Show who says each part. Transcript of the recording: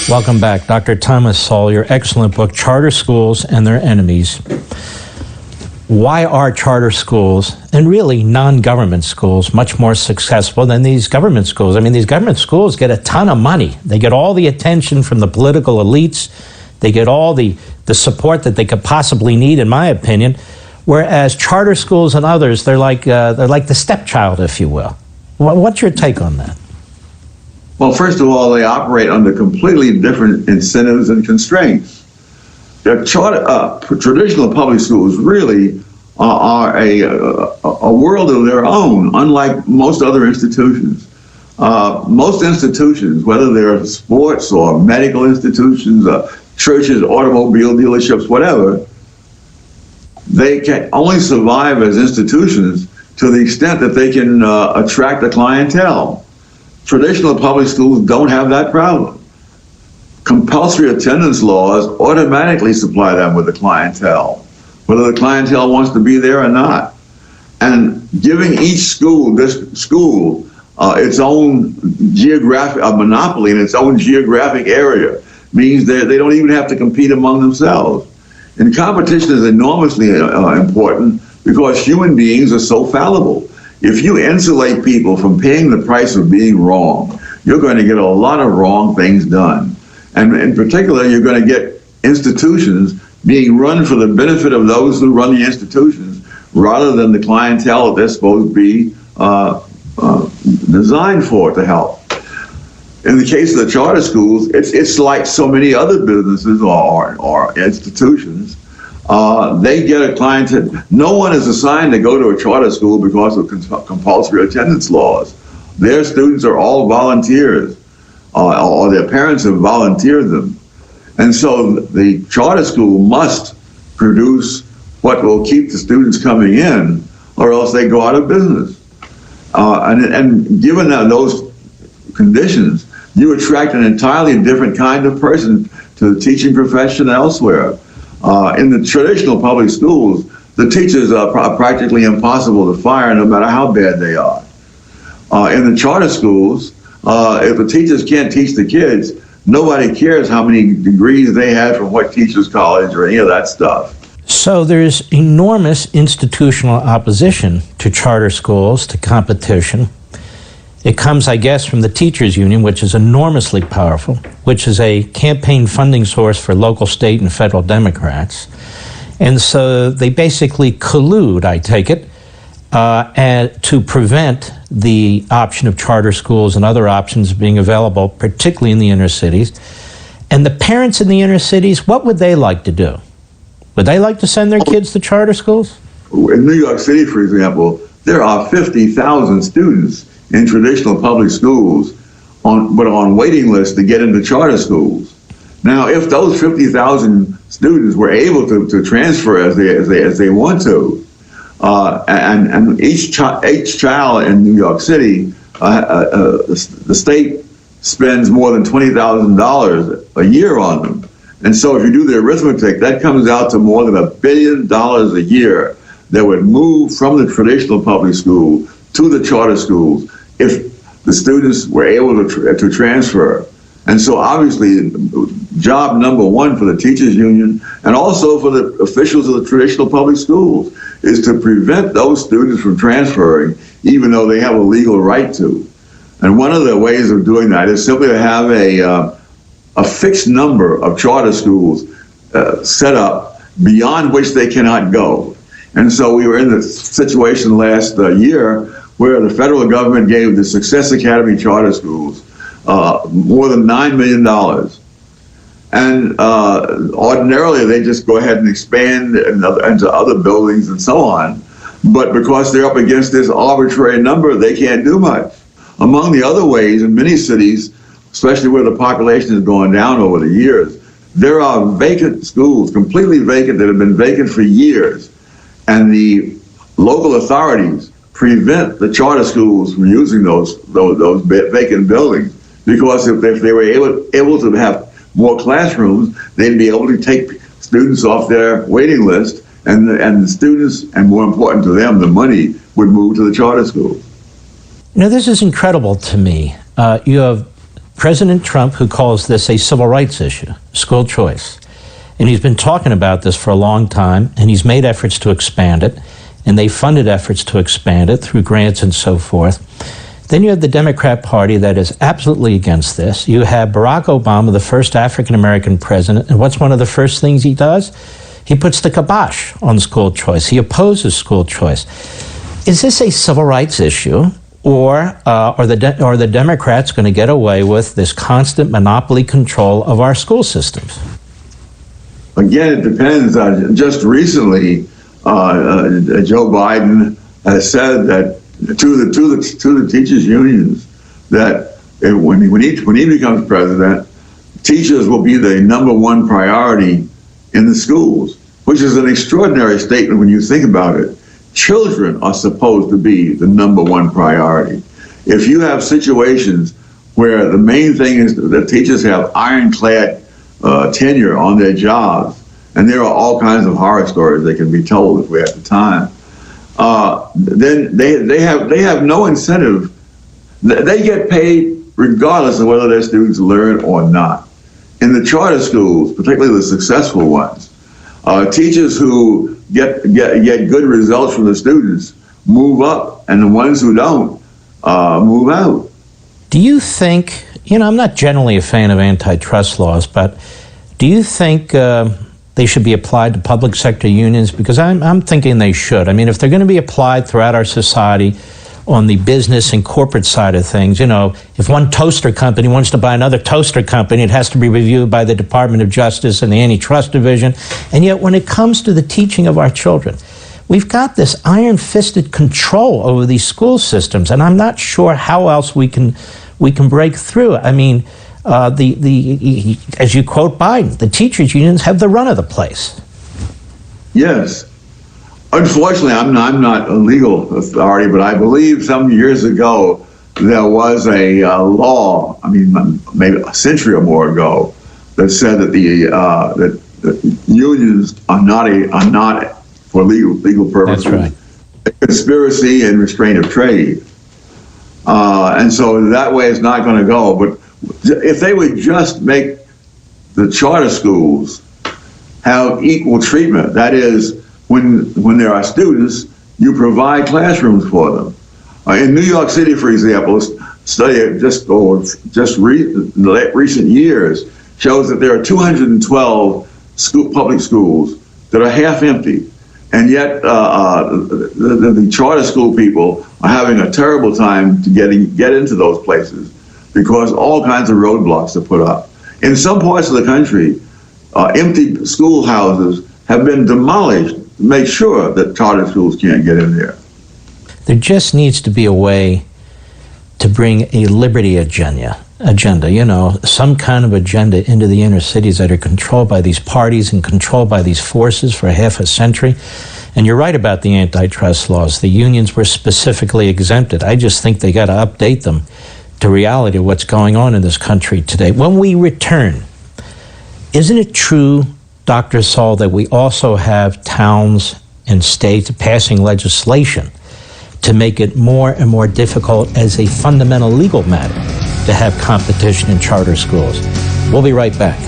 Speaker 1: Welcome back. Dr. Thomas Sowell, your excellent book, Charter Schools and Their Enemies. Why are charter schools, and really non-government schools, much more successful than these government schools? I mean, these government schools get a ton of money. They get all the attention from the political elites. They get all the support that they could possibly need, in my opinion. Whereas charter schools and others, they're like the stepchild, if you will. What's your take on that?
Speaker 2: Well, first of all, they operate under completely different incentives and constraints. Traditional public schools really are a world of their own, unlike most other institutions. Most institutions, whether they're sports or medical institutions, churches, automobile dealerships, whatever, they can only survive as institutions to the extent that they can attract a clientele. Traditional public schools don't have that problem. Compulsory attendance laws automatically supply them with a clientele, whether the clientele wants to be there or not. And giving each school, its own geographic, a monopoly in its own geographic area means that they don't even have to compete among themselves. And competition is enormously important because human beings are so fallible. If you insulate people from paying the price of being wrong, you're going to get a lot of wrong things done. And in particular, you're going to get institutions being run for the benefit of those who run the institutions rather than the clientele that they're supposed to be designed for to help. In the case of the charter schools, it's like so many other businesses or institutions. They get a clientele. No one is assigned to go to a charter school because of compulsory attendance laws. Their students are all volunteers, or their parents have volunteered them. And so the charter school must produce what will keep the students coming in, or else they go out of business. And given those conditions, you attract an entirely different kind of person to the teaching profession elsewhere. In the traditional public schools, the teachers are practically impossible to fire no matter how bad they are. In the charter schools, if the teachers can't teach the kids, nobody cares how many degrees they had from what teachers college or any of that stuff.
Speaker 1: So there's enormous institutional opposition to charter schools, to competition. It comes, I guess, from the teachers union, which is enormously powerful, which is a campaign funding source for local, state, and federal Democrats. And so they basically collude, I take it, to prevent the option of charter schools and other options being available, particularly in the inner cities. And the parents in the inner cities, what would they like to do? Would they like to send their kids to charter schools?
Speaker 2: In New York City, for example, there are 50,000 students in traditional public schools but on waiting lists to get into charter schools. Now, if those 50,000 students were able to transfer as they want to, and each child in New York City, the state spends more than $20,000 a year on them. And so if you do the arithmetic, that comes out to more than $1 billion a year that would move from the traditional public school to the charter schools if the students were able to transfer. And so obviously, job number one for the teachers union and also for the officials of the traditional public schools is to prevent those students from transferring, even though they have a legal right to. And one of the ways of doing that is simply to have a fixed number of charter schools set up beyond which they cannot go. And so we were in the situation last year where the federal government gave the Success Academy charter schools more than $9 million. And ordinarily they just go ahead and expand into other buildings and so on. But because they're up against this arbitrary number, they can't do much. Among the other ways, in many cities, especially where the population has gone down over the years, there are vacant schools, completely vacant, that have been vacant for years. And the local authorities prevent the charter schools from using those vacant buildings, because if they were able to have more classrooms, they'd be able to take students off their waiting list, and the students, and more important to them, the money, would move to the charter schools.
Speaker 1: You know, this is incredible to me. You have President Trump, who calls this a civil rights issue, school choice. And he's been talking about this for a long time, and he's made efforts to expand it, and they funded efforts to expand it through grants and so forth. Then you have the Democrat Party that is absolutely against this. You have Barack Obama, the first African-American president, and what's one of the first things he does? He puts the kibosh on school choice. He opposes school choice. Is this a civil rights issue, or are the Democrats going to get away with this constant monopoly control of our school systems?
Speaker 2: Again, it depends. Just recently, Joe Biden has said that to the teachers' unions that when he becomes president, teachers will be the #1 priority in the schools, which is an extraordinary statement when you think about it. Children are supposed to be the #1 priority. If you have situations where the main thing is that teachers have ironclad tenure on their jobs, and there are all kinds of horror stories that can be told if we have the time, then they have no incentive. They get paid regardless of whether their students learn or not. In the charter schools, particularly the successful ones, teachers who get good results from the students move up, and the ones who don't move out.
Speaker 1: Do you think, I'm not generally a fan of antitrust laws, but do you think they should be applied to public sector unions? Because I'm thinking they should. I mean, if they're going to be applied throughout our society on the business and corporate side of things, if one toaster company wants to buy another toaster company, it has to be reviewed by the Department of Justice and the Antitrust Division. And yet when it comes to the teaching of our children, we've got this iron-fisted control over these school systems, and I'm not sure how else we can break through. I mean, as you quote Biden, the teachers' unions have the run of the place.
Speaker 2: Yes. Unfortunately, I'm not a legal authority, but I believe some years ago there was a law, maybe a century or more ago, that said that that unions are not for legal purposes.
Speaker 1: That's right.
Speaker 2: A conspiracy and restraint of trade. And so that way it's not going to go. But if they would just make the charter schools have equal treatment, that is, when there are students, you provide classrooms for them. In New York City, for example, a study recent years shows that there are 212 public schools that are half empty, and yet the charter school people are having a terrible time to get into those places because all kinds of roadblocks are put up. In some parts of the country, empty schoolhouses have been demolished to make sure that charter schools can't get in there.
Speaker 1: There just needs to be a way to bring a liberty agenda, some kind of agenda into the inner cities that are controlled by these parties and controlled by these forces for half a century. And you're right about the antitrust laws. The unions were specifically exempted. I just think they got to update them to reality of what's going on in this country today. When we return, isn't it true, Dr. Sowell, that we also have towns and states passing legislation to make it more and more difficult as a fundamental legal matter to have competition in charter schools? We'll be right back.